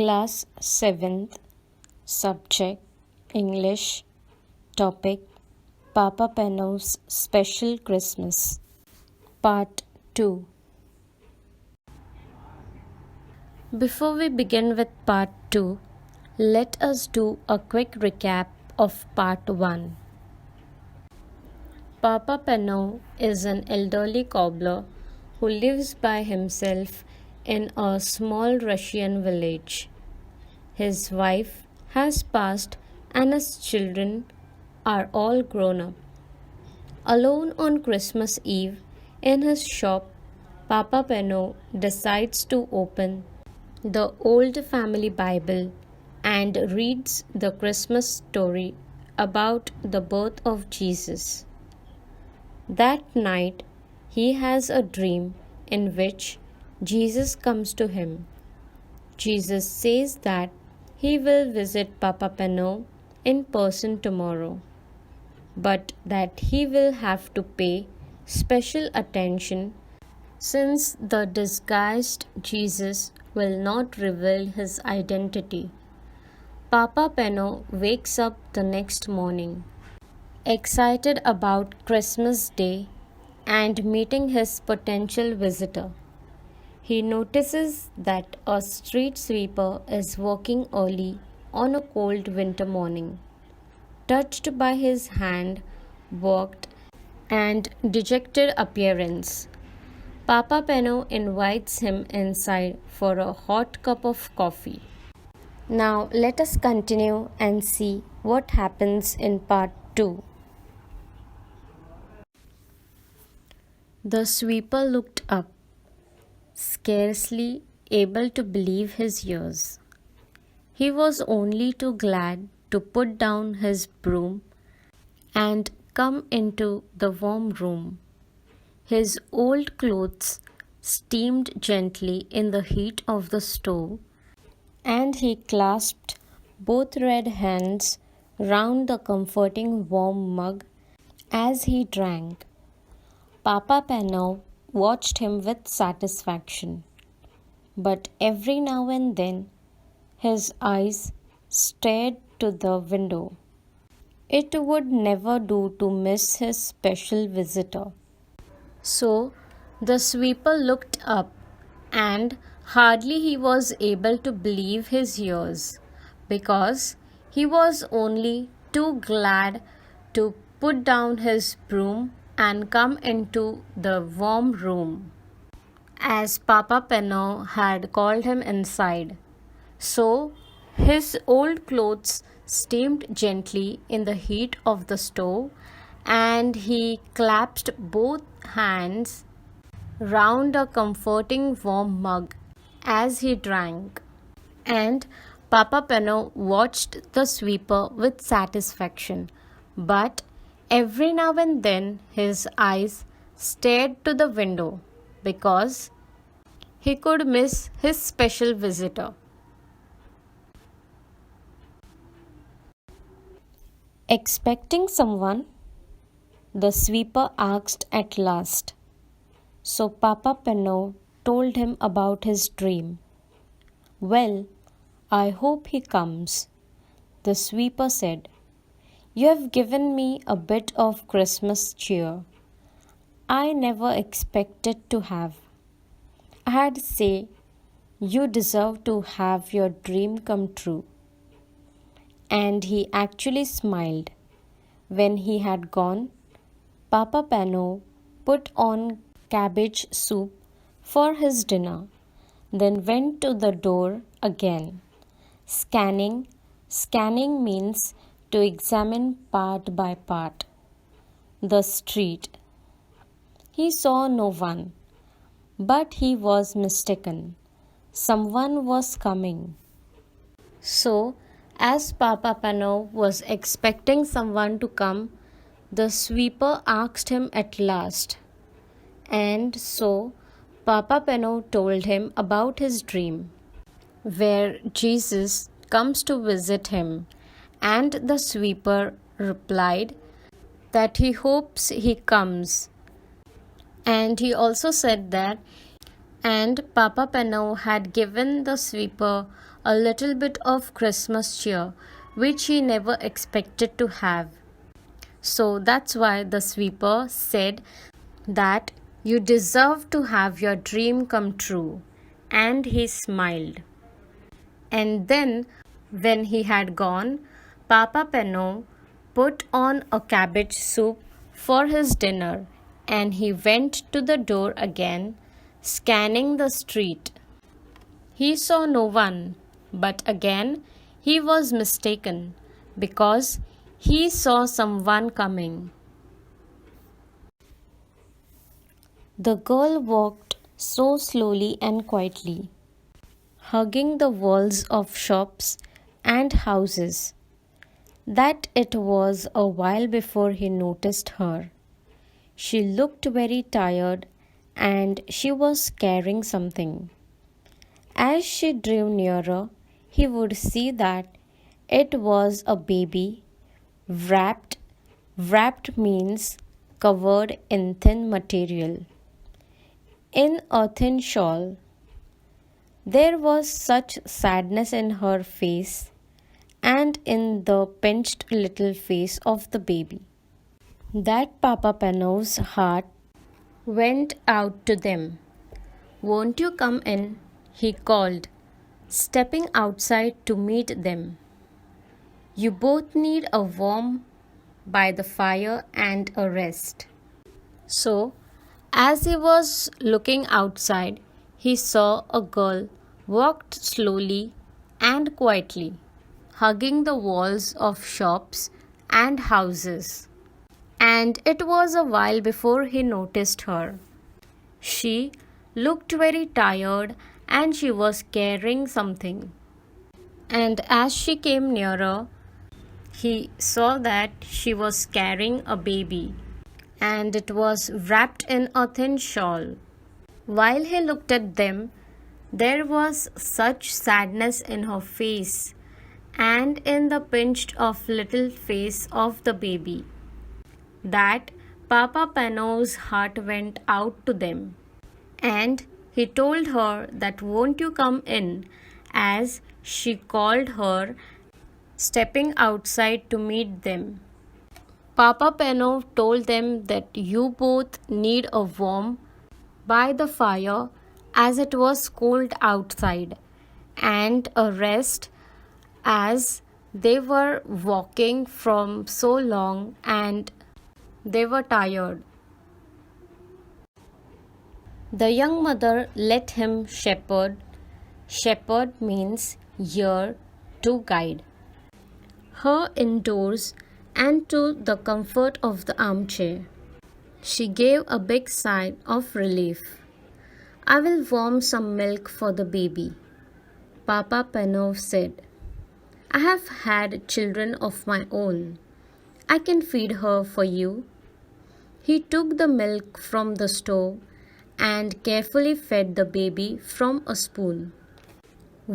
Class 7th, Subject English, Topic Papa Panov's Special Christmas, Part 2. Before we begin with Part 2, let us do a quick recap of Part 1. Papa Panov is an elderly cobbler who lives by himself in a small Russian village. His wife has passed and his children are all grown up. Alone on Christmas Eve in his shop, Papa Panov decides to open the old family Bible and reads the Christmas story about the birth of Jesus. That night, he has a dream in which Jesus comes to him. Jesus says that he will visit Papa Panov in person tomorrow, but that he will have to pay special attention since the disguised Jesus will not reveal his identity. Papa Panov wakes up the next morning, excited about Christmas Day and meeting his potential visitor. He notices that a street sweeper is working early on a cold winter morning. Touched by his hand-worked and dejected appearance, Papa Panov invites him inside for a hot cup of coffee. Now let us continue and see what happens in Part 2. The sweeper looked up, scarcely able to believe his ears. He was only too glad to put down his broom and come into the warm room. His old clothes steamed gently in the heat of the stove, and he clasped both red hands round the comforting warm mug as he drank. Papa Panov watched him with satisfaction, but every now and then his eyes stared to the window. It would never do to miss his special visitor. So the sweeper looked up, and hardly he was able to believe his ears, because he was only too glad to put down his broom and come into the warm room, as Papa Panov had called him inside. So his old clothes steamed gently in the heat of the stove, and he clasped both hands round a comforting warm mug as he drank. And Papa Panov watched the sweeper with satisfaction, but every now and then his eyes stared to the window, because he could miss his special visitor. Expecting someone? The sweeper asked at last. So Papa Panov told him about his dream. Well, I hope he comes, the sweeper said. You have given me a bit of Christmas cheer I never expected to have. I'd say you deserve to have your dream come true. And he actually smiled. When he had gone, Papa Panov put on cabbage soup for his dinner, then went to the door again. Scanning means to examine part by part. The street. He saw no one, but he was mistaken. Someone was coming. So, as Papa Panov was expecting someone to come, the sweeper asked him at last. And so Papa Panov told him about his dream, where Jesus comes to visit him, and the sweeper replied that he hopes he comes. And he also said that, and Papa Panov had given the sweeper a little bit of Christmas cheer, which he never expected to have. So that's why the sweeper said that you deserve to have your dream come true. And he smiled. And then, when he had gone, Papa Panov put on a cabbage soup for his dinner and he went to the door again, scanning the street. He saw no one, but again he was mistaken because he saw someone coming. The girl walked so slowly and quietly, hugging the walls of shops and houses, that it was a while before he noticed her. She looked very tired and she was carrying something. As she drew nearer, he would see that it was a baby wrapped. Wrapped means covered in thin material. In a thin shawl. There was such sadness in her face and in the pinched little face of the baby that Papa Panov's heart went out to them. "Won't you come in?" he called, stepping outside to meet them. "You both need a warm by the fire and a rest." So, as he was looking outside, he saw a girl walked slowly and quietly, hugging the walls of shops and houses. And it was a while before he noticed her. She looked very tired and she was carrying something. And as she came nearer, he saw that she was carrying a baby and it was wrapped in a thin shawl. While he looked at them, there was such sadness in her face and in the pinched of little face of the baby that Papa Panov's heart went out to them. And he told her that "won't you come in?" as she called her, stepping outside to meet them. Papa Panov told them that you both need a warm by the fire as it was cold outside, and a rest as they were walking from so long and they were tired. The young mother let him shepherd. Shepherd means ear to guide her indoors and to the comfort of the armchair. She gave a big sigh of relief. "I will warm some milk for the baby," Papa Panov said. "I have had children of my own. I can feed her for you." He took the milk from the stove and carefully fed the baby from a spoon,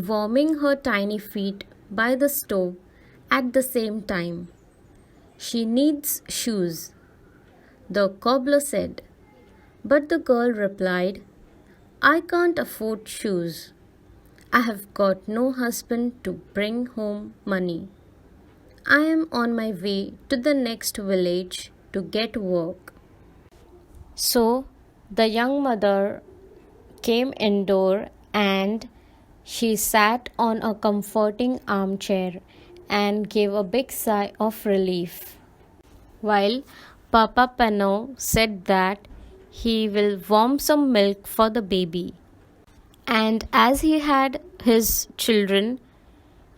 warming her tiny feet by the stove at the same time. "She needs shoes," the cobbler said. But the girl replied, "I can't afford shoes. I have got no husband to bring home money. I am on my way to the next village to get work." So the young mother came indoor and she sat on a comforting armchair and gave a big sigh of relief, while Papa Panov said that he will warm some milk for the baby. And as he had his children,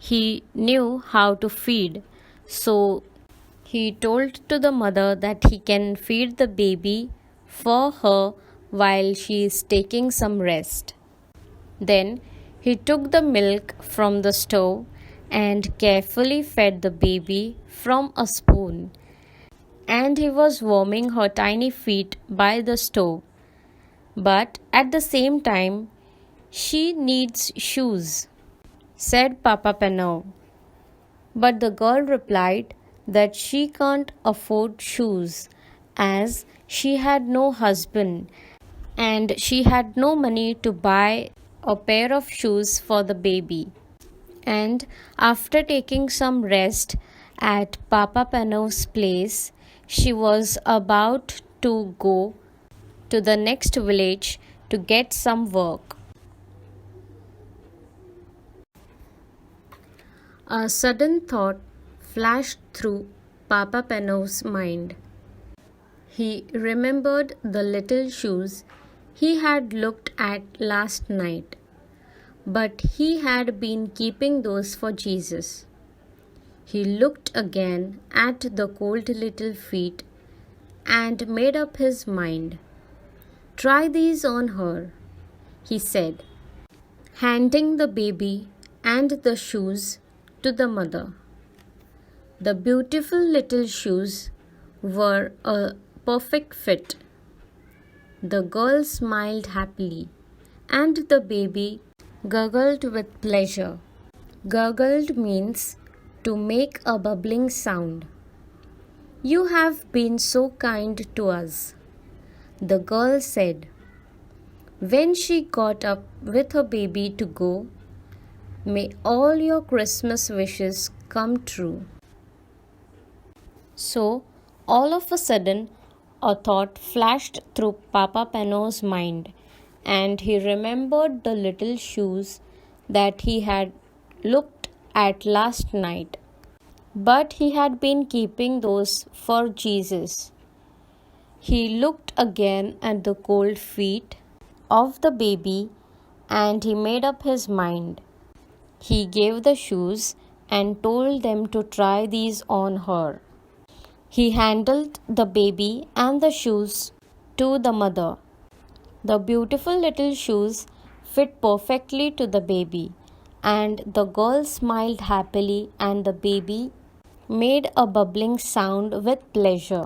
he knew how to feed. So he told to the mother that he can feed the baby for her while she is taking some rest. Then he took the milk from the stove and carefully fed the baby from a spoon. And he was warming her tiny feet by the stove. But at the same time, "She needs shoes," said Papa Panov. But the girl replied that she can't afford shoes as she had no husband and she had no money to buy a pair of shoes for the baby. And after taking some rest at Papa Panov's place, she was about to go to the next village to get some work. A sudden thought flashed through Papa Panov's mind. He remembered the little shoes he had looked at last night, but he had been keeping those for Jesus. He looked again at the cold little feet and made up his mind. "Try these on her," he said, handing the baby and the shoes to the mother. The beautiful little shoes were a perfect fit. The girl smiled happily, and the baby gurgled with pleasure. Gurgled means to make a bubbling sound. "You have been so kind to us," the girl said. When she got up with her baby to go, "May all your Christmas wishes come true." So, all of a sudden, a thought flashed through Papa Panov's mind, and he remembered the little shoes that he had looked at last night. But he had been keeping those for Jesus. He looked again at the cold feet of the baby and he made up his mind. He gave the shoes and told them to try these on her. He handed the baby and the shoes to the mother. The beautiful little shoes fit perfectly to the baby, and the girl smiled happily, and the baby made a bubbling sound with pleasure.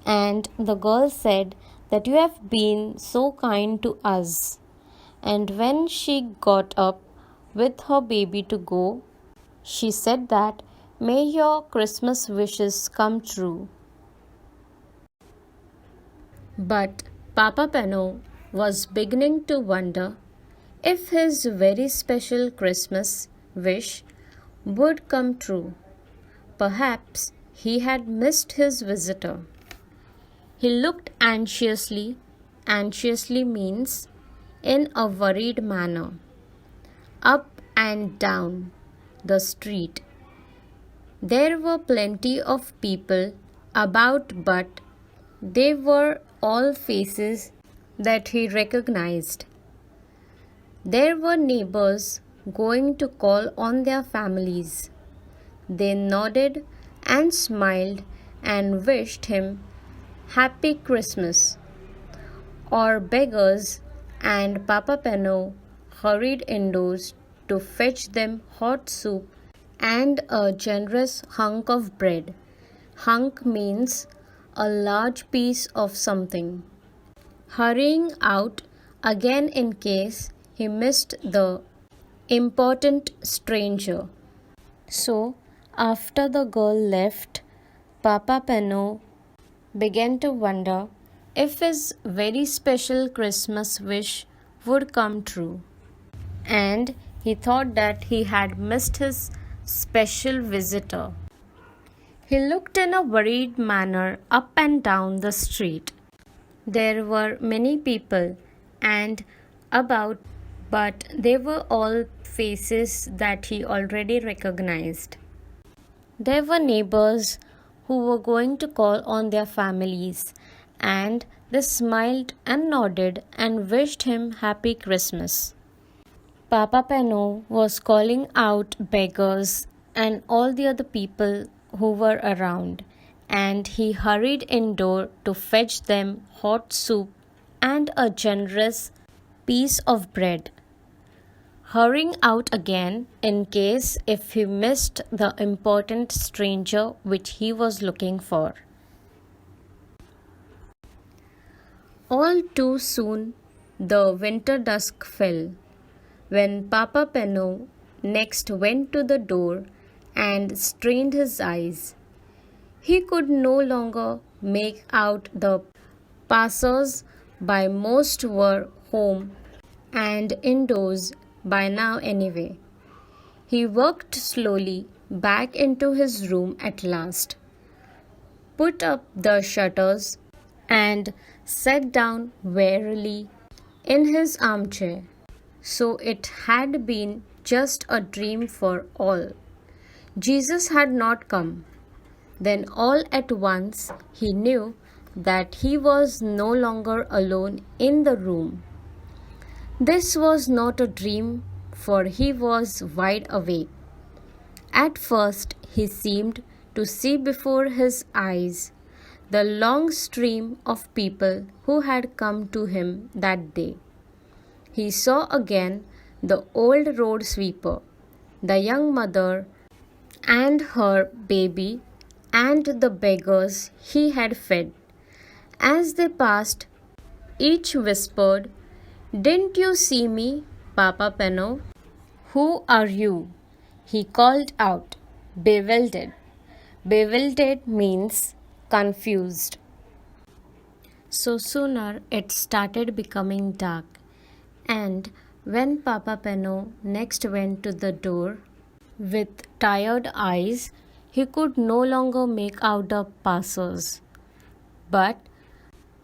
And the girl said that "You have been so kind to us." And when she got up with her baby to go, she said that "May your Christmas wishes come true." But Papa Panov was beginning to wonder if his very special Christmas wish would come true. Perhaps he had missed his visitor. He looked anxiously. Anxiously means in a worried manner, up and down the street. There were plenty of people about, but they were all faces that he recognized. There were neighbors going to call on their families. They nodded and smiled and wished him Happy Christmas. Or beggars, and Papa Panov hurried indoors to fetch them hot soup and a generous hunk of bread. Hunk means a large piece of something. Hurrying out again in case he missed the important stranger. So, after the girl left, Papa Panov began to wonder if his very special Christmas wish would come true. And he thought that he had missed his special visitor. He looked in a worried manner up and down the street. There were many people and about, but they were all faces that he already recognized. There were neighbors who were going to call on their families, and they smiled and nodded and wished him Happy Christmas. Papa Panov was calling out beggars and all the other people who were around, and he hurried indoor to fetch them hot soup and a generous piece of bread. Hurrying out again in case if he missed the important stranger which he was looking for. All too soon the winter dusk fell, when Papa Panov next went to the door and strained his eyes. He could no longer make out the passers by. Most were home and indoors by now anyway. He walked slowly back into his room at last, put up the shutters, and sat down wearily in his armchair. So it had been just a dream for all. Jesus had not come. Then all at once he knew that he was no longer alone in the room. This was not a dream, for he was wide awake. At first he seemed to see before his eyes the long stream of people who had come to him that day. He saw again the old road sweeper, the young mother and her baby, and the beggars he had fed. As they passed, each whispered, "Didn't you see me, Papa Panov?" "Who are you?" he called out, bewildered. Bewildered means confused. So sooner it started becoming dark, and when Papa Panov next went to the door with tired eyes, he could no longer make out the passers. But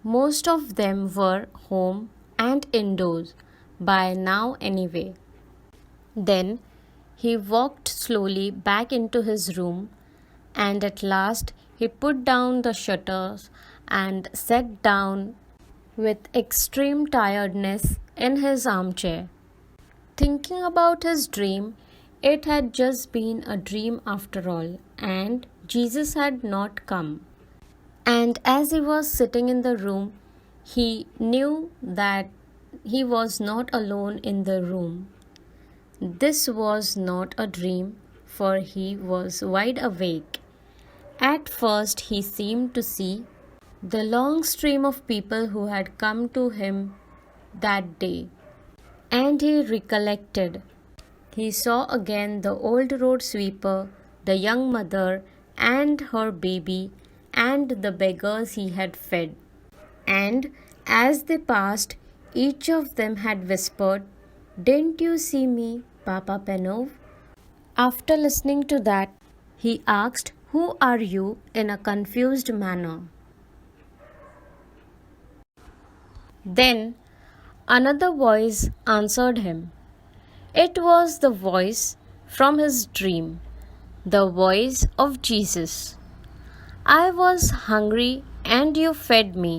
most of them were home and indoors by now anyway. Then he walked slowly back into his room, and at last he put down the shutters and sat down with extreme tiredness in his armchair. Thinking about his dream, it had just been a dream after all, and Jesus had not come. And as he was sitting in the room, he knew that he was not alone in the room. This was not a dream, for he was wide awake. At first he seemed to see the long stream of people who had come to him that day, and he recollected. He saw again the old road sweeper, the young mother and her baby, and the beggars he had fed. And as they passed, each of them had whispered, "Didn't you see me, Papa Panov?" After listening to that, he asked, "Who are you?" in a confused manner. Then another voice answered him. It was the voice from his dream, the voice of Jesus. "I was hungry and you fed me,"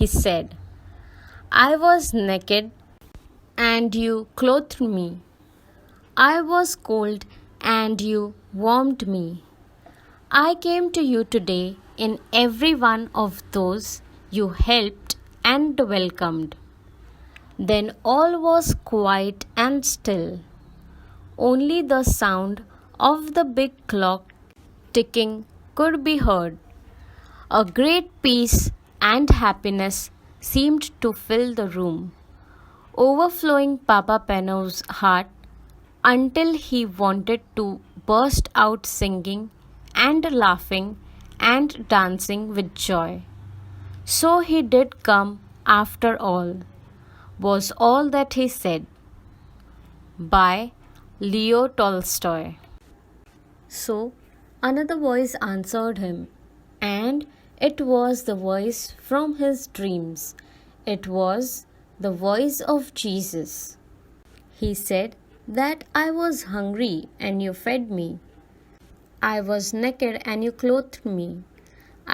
he said. "I was naked and you clothed me. I was cold and you warmed me. I came to you today in every one of those you helped and welcomed." Then all was quiet and still. Only the sound of the big clock ticking could be heard. A great peace and happiness seemed to fill the room, overflowing Papa Panov's heart until he wanted to burst out singing and laughing and dancing with joy. "So he did come after all," was all that he said. By Leo Tolstoy. So another voice answered him, and it was the voice from his dreams. It was the voice of Jesus. He said that "I was hungry and you fed me. I was naked and you clothed me.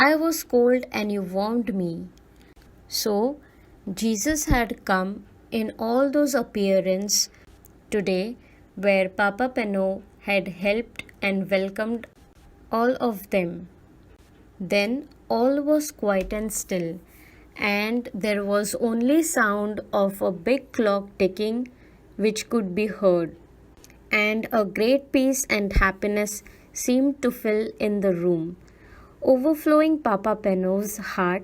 I was cold and you warmed me." So Jesus had come in all those appearances today, where Papa Panov had helped and welcomed all of them. Then all was quiet and still, and there was only sound of a big clock ticking which could be heard, and a great peace and happiness seemed to fill in the room, overflowing Papa Panov's heart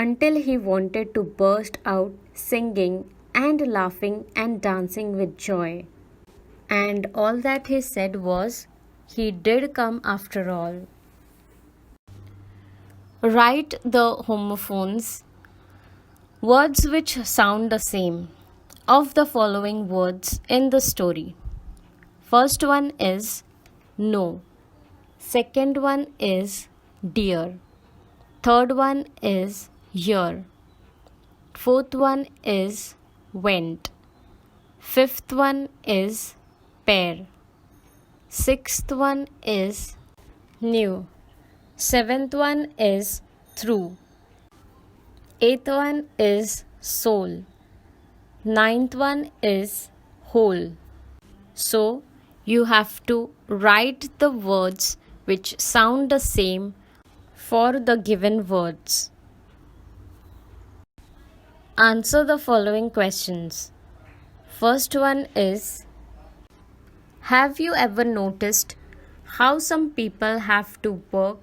until he wanted to burst out singing and laughing and dancing with joy. And all that he said was, "He did come after all." Write the homophones, words which sound the same, of the following words in the story. First one is no. Second one is dear. Third one is year. Fourth one is went. Fifth one is pair. Sixth one is new. Seventh one is through. Eighth one is soul. Ninth one is whole. So you have to write the words which sound the same for the given words. Answer the following questions. First one is, have you ever noticed how some people have to work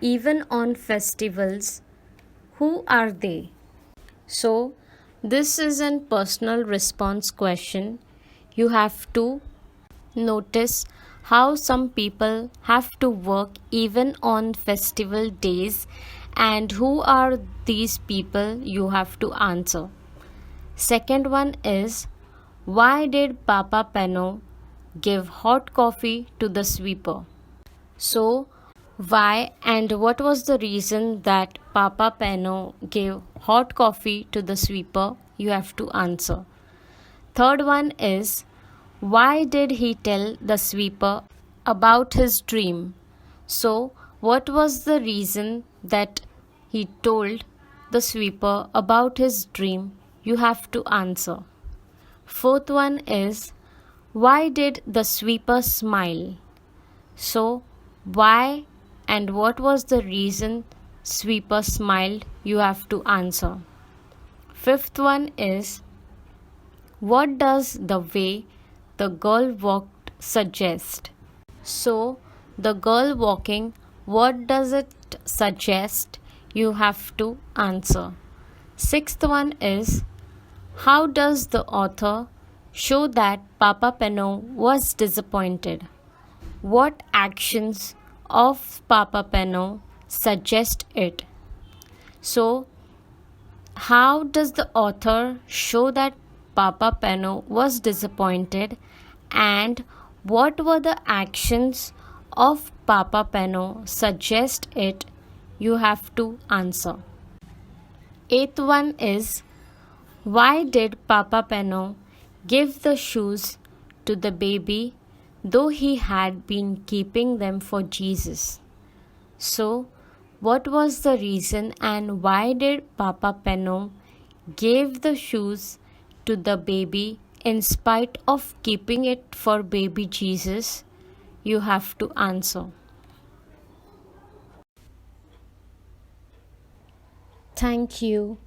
even on festivals? Who are they? So, this is a personal response question. You have to notice how some people have to work even on festival days, and who are these people you have to answer. Second one is, why did Papa Panov give hot coffee to the sweeper? So, why and what was the reason that Papa Panov gave hot coffee to the sweeper? You have to answer. Third one is, why did he tell the sweeper about his dream? So, what was the reason that he told the sweeper about his dream? You have to answer. Fourth one is, why did the sweeper smile? So, why and what was the reason sweeper smiled? You have to answer. Fifth one is, what does the way the girl walked suggest? So, the girl walking, what does it suggest? You have to answer. Sixth one is, how does the author show that Papa Panov was disappointed? What actions of Papa Panov suggest it? So, how does the author show that Papa Panov was disappointed, and what were the actions of Papa Panov suggest it? You have to answer. Eighth one is, why did Papa Panov give the shoes to the baby though he had been keeping them for Jesus? So, what was the reason and why did Papa Panov give the shoes to the baby in spite of keeping it for baby Jesus? You have to answer. Thank you.